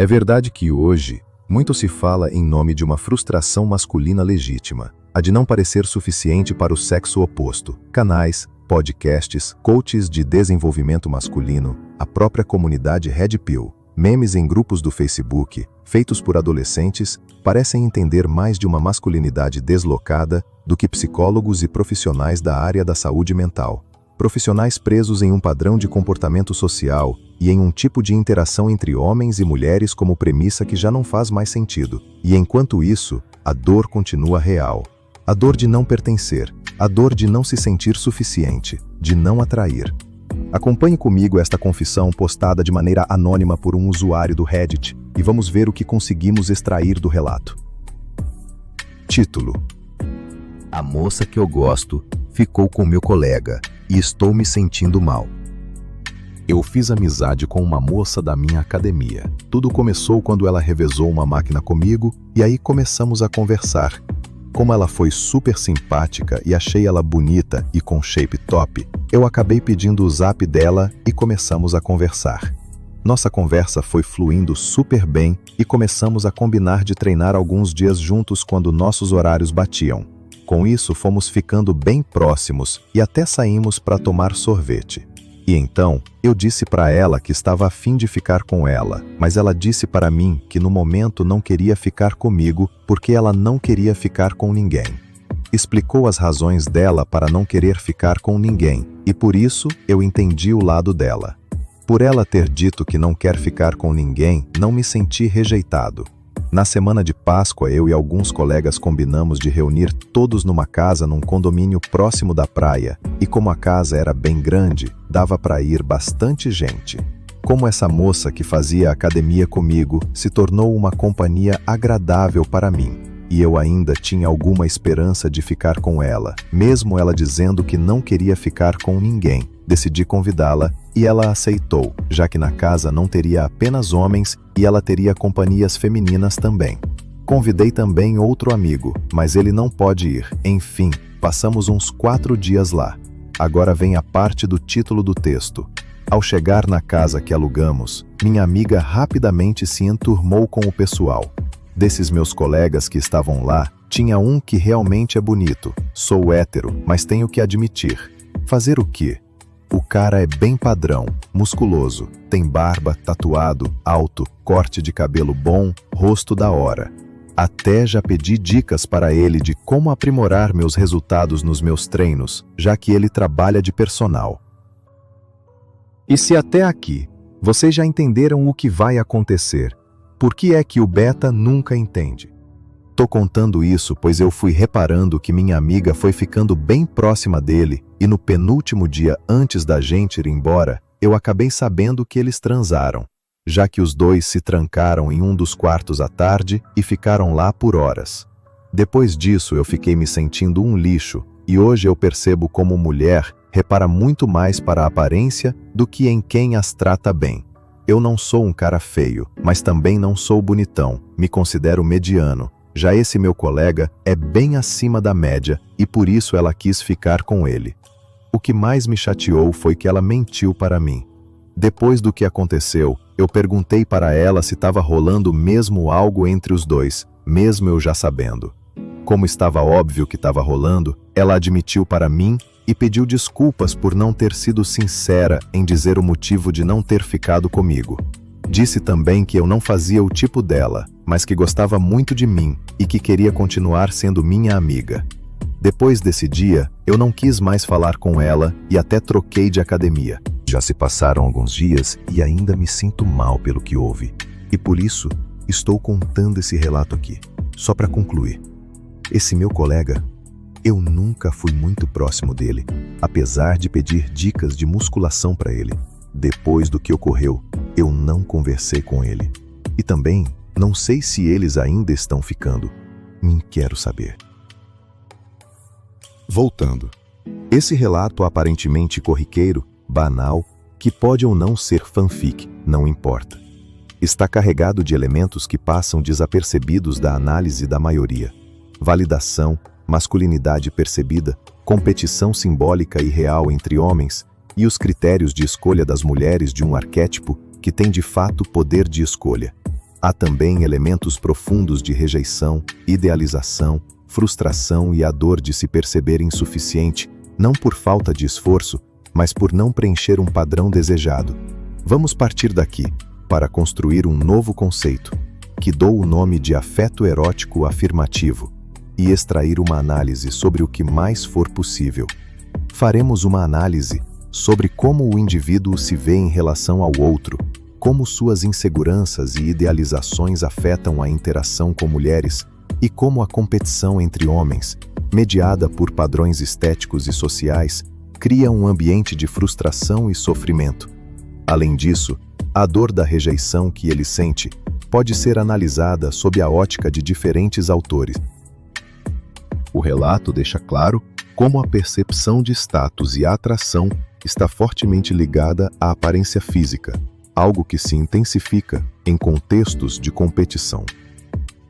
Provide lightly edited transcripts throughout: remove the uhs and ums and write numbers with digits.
É verdade que hoje, muito se fala em nome de uma frustração masculina legítima, a de não parecer suficiente para o sexo oposto. Canais, podcasts, coaches de desenvolvimento masculino, a própria comunidade Red Pill, memes em grupos do Facebook, feitos por adolescentes, parecem entender mais de uma masculinidade deslocada do que psicólogos e profissionais da área da saúde mental. Profissionais presos em um padrão de comportamento social e em um tipo de interação entre homens e mulheres como premissa que já não faz mais sentido. E enquanto isso, a dor continua real. A dor de não pertencer, a dor de não se sentir suficiente, de não atrair. Acompanhe comigo esta confissão postada de maneira anônima por um usuário do Reddit e vamos ver o que conseguimos extrair do relato. Título: A moça que eu gosto ficou com meu colega e estou me sentindo mal. Eu fiz amizade com uma moça da minha academia. Tudo começou quando ela revezou uma máquina comigo e aí começamos a conversar. Como ela foi super simpática e achei ela bonita e com shape top, eu acabei pedindo o zap dela e começamos a conversar. Nossa conversa foi fluindo super bem e começamos a combinar de treinar alguns dias juntos quando nossos horários batiam. Com isso, fomos ficando bem próximos e até saímos para tomar sorvete. E então, eu disse para ela que estava a fim de ficar com ela, mas ela disse para mim que no momento não queria ficar comigo porque ela não queria ficar com ninguém. Explicou as razões dela para não querer ficar com ninguém, e por isso eu entendi o lado dela. Por ela ter dito que não quer ficar com ninguém, não me senti rejeitado. Na semana de Páscoa, eu e alguns colegas combinamos de reunir todos numa casa num condomínio próximo da praia, e como a casa era bem grande, dava para ir bastante gente. Como essa moça que fazia academia comigo se tornou uma companhia agradável para mim, e eu ainda tinha alguma esperança de ficar com ela, mesmo ela dizendo que não queria ficar com ninguém. Decidi convidá-la e ela aceitou, já que na casa não teria apenas homens e ela teria companhias femininas também. Convidei também outro amigo, mas ele não pode ir. Enfim, passamos uns 4 dias lá. Agora vem a parte do título do texto. Ao chegar na casa que alugamos, minha amiga rapidamente se enturmou com o pessoal. Desses meus colegas que estavam lá, tinha um que realmente é bonito. Sou hétero, mas tenho que admitir. Fazer o quê? O cara é bem padrão, musculoso, tem barba, tatuado, alto, corte de cabelo bom, rosto da hora. Até já pedi dicas para ele de como aprimorar meus resultados nos meus treinos, já que ele trabalha de personal. E se até aqui vocês já entenderam o que vai acontecer, por que é que o beta nunca entende? Tô contando isso pois eu fui reparando que minha amiga foi ficando bem próxima dele e no penúltimo dia antes da gente ir embora, eu acabei sabendo que eles transaram, já que os dois se trancaram em um dos quartos à tarde e ficaram lá por horas. Depois disso eu fiquei me sentindo um lixo e hoje eu percebo como mulher repara muito mais para a aparência do que em quem as trata bem. Eu não sou um cara feio, mas também não sou bonitão, me considero mediano. Já esse meu colega é bem acima da média e por isso ela quis ficar com ele. O que mais me chateou foi que ela mentiu para mim. Depois do que aconteceu, eu perguntei para ela se estava rolando mesmo algo entre os dois, mesmo eu já sabendo. Como estava óbvio que estava rolando, ela admitiu para mim e pediu desculpas por não ter sido sincera em dizer o motivo de não ter ficado comigo. Disse também que eu não fazia o tipo dela, mas que gostava muito de mim e que queria continuar sendo minha amiga. Depois desse dia, eu não quis mais falar com ela e até troquei de academia. Já se passaram alguns dias e ainda me sinto mal pelo que houve. E por isso, estou contando esse relato aqui, só para concluir. Esse meu colega, eu nunca fui muito próximo dele, apesar de pedir dicas de musculação para ele. Depois do que ocorreu, eu não conversei com ele. E também, não sei se eles ainda estão ficando. Nem quero saber. Voltando. Esse relato aparentemente corriqueiro, banal, que pode ou não ser fanfic, não importa. Está carregado de elementos que passam desapercebidos da análise da maioria. Validação, masculinidade percebida, competição simbólica e real entre homens, e os critérios de escolha das mulheres de um arquétipo que tem de fato poder de escolha. Há também elementos profundos de rejeição, idealização, frustração e a dor de se perceber insuficiente, não por falta de esforço, mas por não preencher um padrão desejado. Vamos partir daqui, para construir um novo conceito, que dou o nome de afeto erótico afirmativo, e extrair uma análise sobre o que mais for possível. Faremos uma análise sobre como o indivíduo se vê em relação ao outro, como suas inseguranças e idealizações afetam a interação com mulheres e como a competição entre homens, mediada por padrões estéticos e sociais, cria um ambiente de frustração e sofrimento. Além disso, a dor da rejeição que ele sente pode ser analisada sob a ótica de diferentes autores. O relato deixa claro como a percepção de status e atração está fortemente ligada à aparência física, algo que se intensifica em contextos de competição.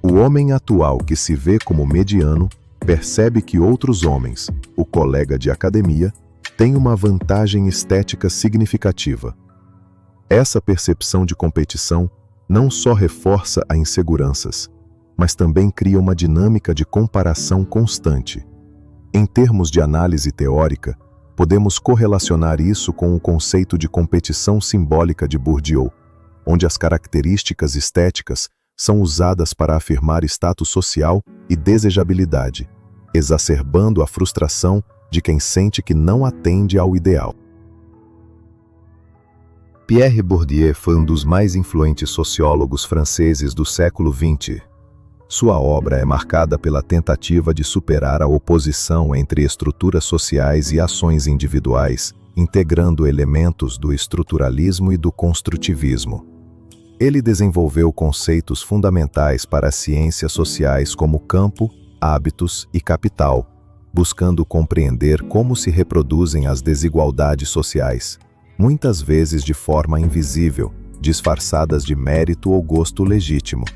O homem atual que se vê como mediano percebe que outros homens, o colega de academia, têm uma vantagem estética significativa. Essa percepção de competição não só reforça as inseguranças, mas também cria uma dinâmica de comparação constante. Em termos de análise teórica, podemos correlacionar isso com o conceito de competição simbólica de Bourdieu, onde as características estéticas são usadas para afirmar status social e desejabilidade, exacerbando a frustração de quem sente que não atende ao ideal. Pierre Bourdieu foi um dos mais influentes sociólogos franceses do século XX. Sua obra é marcada pela tentativa de superar a oposição entre estruturas sociais e ações individuais, integrando elementos do estruturalismo e do construtivismo. Ele desenvolveu conceitos fundamentais para as ciências sociais como campo, hábitos e capital, buscando compreender como se reproduzem as desigualdades sociais, muitas vezes de forma invisível, disfarçadas de mérito ou gosto legítimo.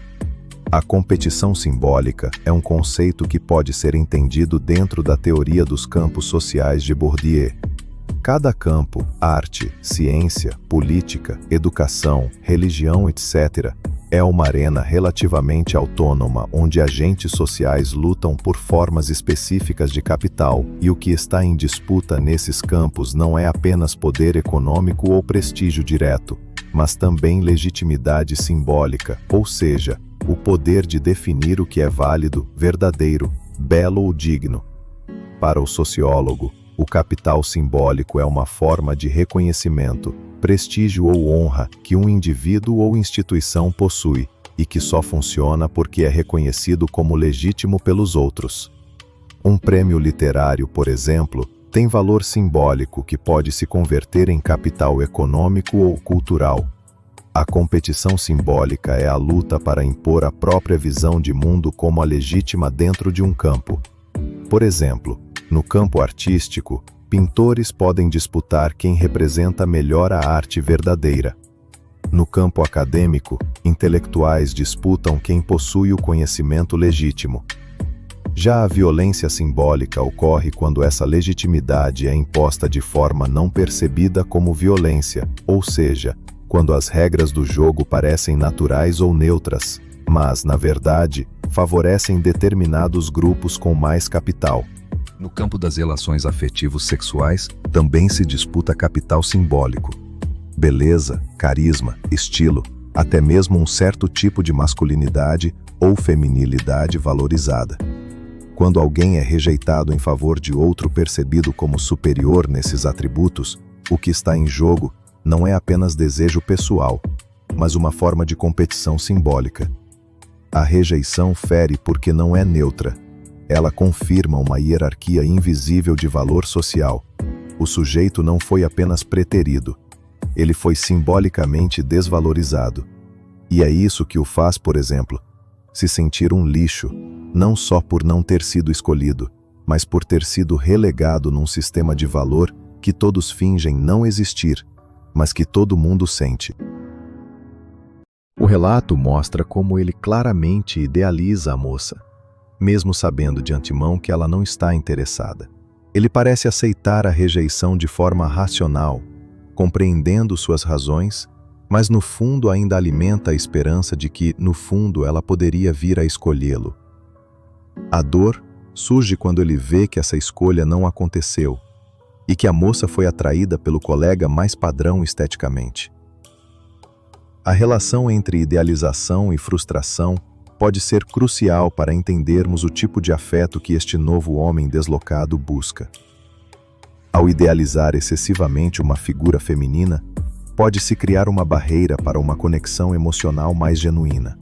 A competição simbólica é um conceito que pode ser entendido dentro da teoria dos campos sociais de Bourdieu. Cada campo, arte, ciência, política, educação, religião, etc., é uma arena relativamente autônoma onde agentes sociais lutam por formas específicas de capital, e o que está em disputa nesses campos não é apenas poder econômico ou prestígio direto, mas também legitimidade simbólica, ou seja, o poder de definir o que é válido, verdadeiro, belo ou digno. Para o sociólogo, o capital simbólico é uma forma de reconhecimento, prestígio ou honra que um indivíduo ou instituição possui, e que só funciona porque é reconhecido como legítimo pelos outros. Um prêmio literário, por exemplo, tem valor simbólico que pode se converter em capital econômico ou cultural. A competição simbólica é a luta para impor a própria visão de mundo como a legítima dentro de um campo. Por exemplo, no campo artístico, pintores podem disputar quem representa melhor a arte verdadeira. No campo acadêmico, intelectuais disputam quem possui o conhecimento legítimo. Já a violência simbólica ocorre quando essa legitimidade é imposta de forma não percebida como violência, ou seja, quando as regras do jogo parecem naturais ou neutras, mas, na verdade, favorecem determinados grupos com mais capital. No campo das relações afetivos sexuais, também se disputa capital simbólico. Beleza, carisma, estilo, até mesmo um certo tipo de masculinidade ou feminilidade valorizada. Quando alguém é rejeitado em favor de outro percebido como superior nesses atributos, o que está em jogo não é apenas desejo pessoal, mas uma forma de competição simbólica. A rejeição fere porque não é neutra. Ela confirma uma hierarquia invisível de valor social. O sujeito não foi apenas preterido, ele foi simbolicamente desvalorizado. E é isso que o faz, por exemplo, se sentir um lixo, não só por não ter sido escolhido, mas por ter sido relegado num sistema de valor que todos fingem não existir, mas que todo mundo sente. O relato mostra como ele claramente idealiza a moça, mesmo sabendo de antemão que ela não está interessada. Ele parece aceitar a rejeição de forma racional, compreendendo suas razões, mas no fundo ainda alimenta a esperança de que, no fundo, ela poderia vir a escolhê-lo. A dor surge quando ele vê que essa escolha não aconteceu e que a moça foi atraída pelo colega mais padrão esteticamente. A relação entre idealização e frustração pode ser crucial para entendermos o tipo de afeto que este novo homem deslocado busca. Ao idealizar excessivamente uma figura feminina, pode-se criar uma barreira para uma conexão emocional mais genuína.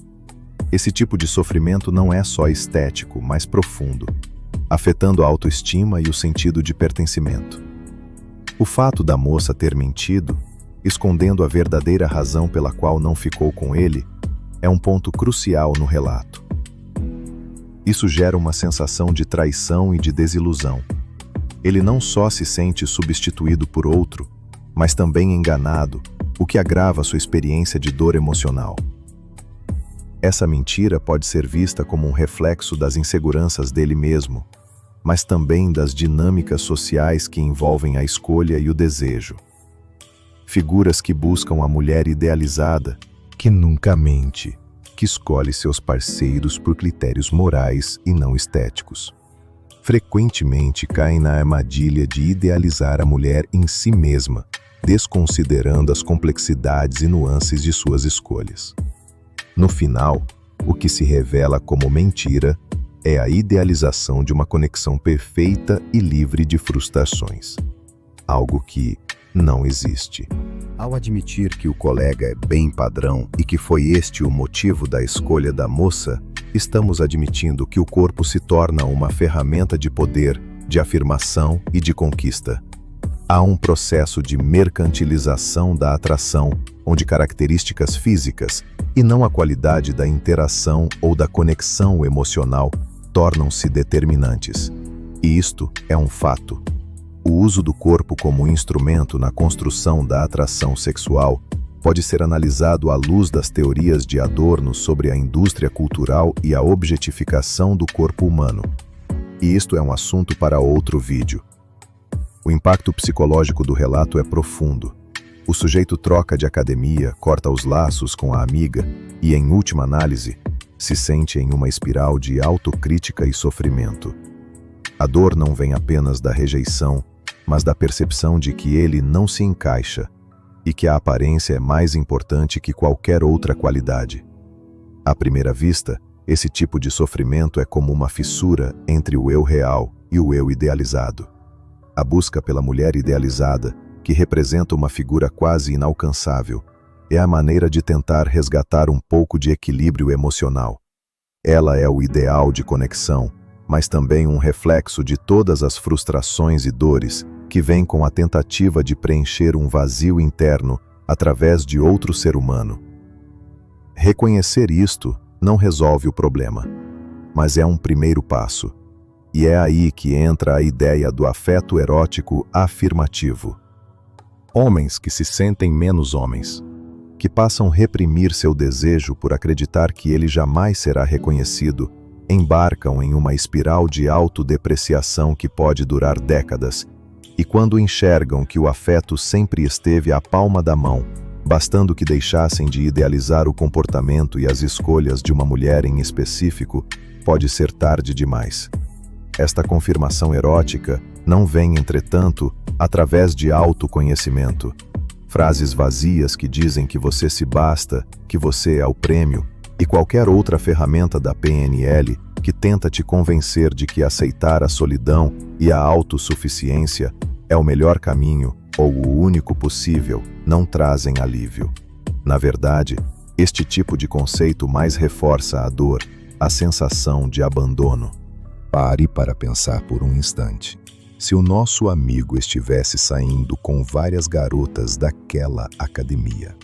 Esse tipo de sofrimento não é só estético, mas profundo, afetando a autoestima e o sentido de pertencimento. O fato da moça ter mentido, escondendo a verdadeira razão pela qual não ficou com ele, é um ponto crucial no relato. Isso gera uma sensação de traição e de desilusão. Ele não só se sente substituído por outro, mas também enganado, o que agrava sua experiência de dor emocional. Essa mentira pode ser vista como um reflexo das inseguranças dele mesmo, mas também das dinâmicas sociais que envolvem a escolha e o desejo. Figuras que buscam a mulher idealizada, que nunca mente, que escolhe seus parceiros por critérios morais e não estéticos. Frequentemente caem na armadilha de idealizar a mulher em si mesma, desconsiderando as complexidades e nuances de suas escolhas. No final, o que se revela como mentira é a idealização de uma conexão perfeita e livre de frustrações. Algo que não existe. Ao admitir que o colega é bem padrão e que foi este o motivo da escolha da moça, estamos admitindo que o corpo se torna uma ferramenta de poder, de afirmação e de conquista. Há um processo de mercantilização da atração, onde características físicas, e não a qualidade da interação ou da conexão emocional, tornam-se determinantes. E isto é um fato. O uso do corpo como instrumento na construção da atração sexual pode ser analisado à luz das teorias de Adorno sobre a indústria cultural e a objetificação do corpo humano. E isto é um assunto para outro vídeo. O impacto psicológico do relato é profundo. O sujeito troca de academia, corta os laços com a amiga e, em última análise, se sente em uma espiral de autocrítica e sofrimento. A dor não vem apenas da rejeição, mas da percepção de que ele não se encaixa e que a aparência é mais importante que qualquer outra qualidade. À primeira vista, esse tipo de sofrimento é como uma fissura entre o eu real e o eu idealizado. A busca pela mulher idealizada, que representa uma figura quase inalcançável, é a maneira de tentar resgatar um pouco de equilíbrio emocional. Ela é o ideal de conexão, mas também um reflexo de todas as frustrações e dores que vêm com a tentativa de preencher um vazio interno através de outro ser humano. Reconhecer isto não resolve o problema, mas é um primeiro passo. E é aí que entra a ideia do afeto erótico afirmativo. Homens que se sentem menos homens, que passam a reprimir seu desejo por acreditar que ele jamais será reconhecido, embarcam em uma espiral de autodepreciação que pode durar décadas, e quando enxergam que o afeto sempre esteve à palma da mão, bastando que deixassem de idealizar o comportamento e as escolhas de uma mulher em específico, pode ser tarde demais. Esta confirmação erótica não vem, entretanto, através de autoconhecimento. Frases vazias que dizem que você se basta, que você é o prêmio, e qualquer outra ferramenta da PNL que tenta te convencer de que aceitar a solidão e a autossuficiência é o melhor caminho ou o único possível, não trazem alívio. Na verdade, este tipo de conceito mais reforça a dor, a sensação de abandono. Pare para pensar por um instante. Se o nosso amigo estivesse saindo com várias garotas daquela academia,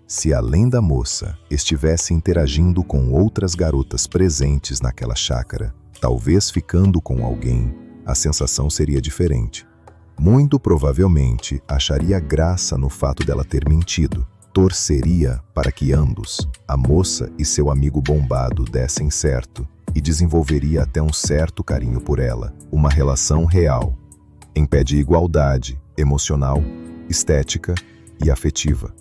se além da moça estivesse interagindo com outras garotas presentes naquela chácara, talvez ficando com alguém, a sensação seria diferente. Muito provavelmente acharia graça no fato dela ter mentido, torceria para que ambos, a moça e seu amigo bombado, dessem certo e desenvolveria até um certo carinho por ela, uma relação real, em pé de igualdade emocional, estética e afetiva.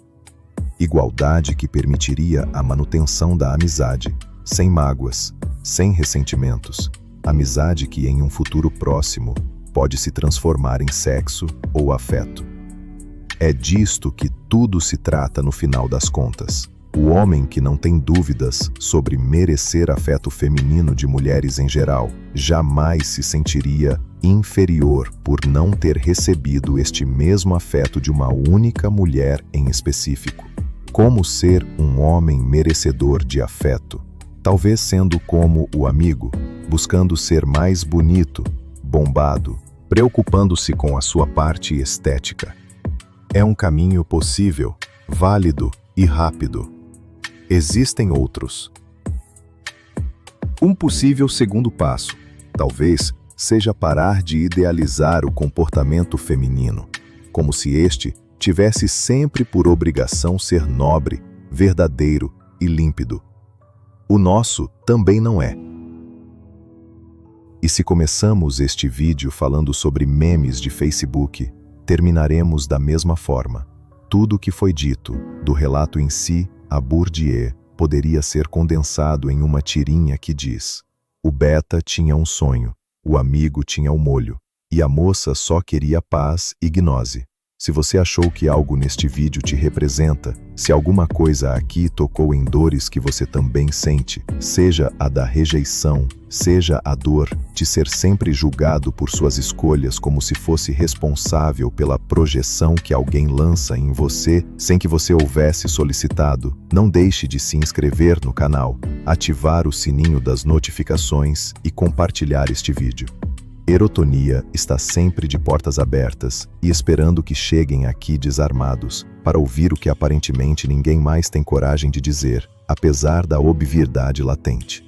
igualdade que permitiria a manutenção da amizade, sem mágoas, sem ressentimentos, amizade que em um futuro próximo pode se transformar em sexo ou afeto. É disto que tudo se trata no final das contas. O homem que não tem dúvidas sobre merecer afeto feminino de mulheres em geral, jamais se sentiria inferior por não ter recebido este mesmo afeto de uma única mulher em específico. Como ser um homem merecedor de afeto? Talvez sendo como o amigo, buscando ser mais bonito, bombado, preocupando-se com a sua parte estética. É um caminho possível, válido e rápido. Existem outros. Um possível segundo passo, talvez, seja parar de idealizar o comportamento feminino, como se este tivesse sempre por obrigação ser nobre, verdadeiro e límpido. O nosso também não é. E se começamos este vídeo falando sobre memes de Facebook, terminaremos da mesma forma. Tudo o que foi dito, do relato em si a Bourdieu, poderia ser condensado em uma tirinha que diz: o beta tinha um sonho, o amigo tinha o molho, e a moça só queria paz e gnose. Se você achou que algo neste vídeo te representa, se alguma coisa aqui tocou em dores que você também sente, seja a da rejeição, seja a dor de ser sempre julgado por suas escolhas como se fosse responsável pela projeção que alguém lança em você sem que você houvesse solicitado, não deixe de se inscrever no canal, ativar o sininho das notificações e compartilhar este vídeo. Erotonia está sempre de portas abertas e esperando que cheguem aqui desarmados para ouvir o que aparentemente ninguém mais tem coragem de dizer, apesar da obviedade latente.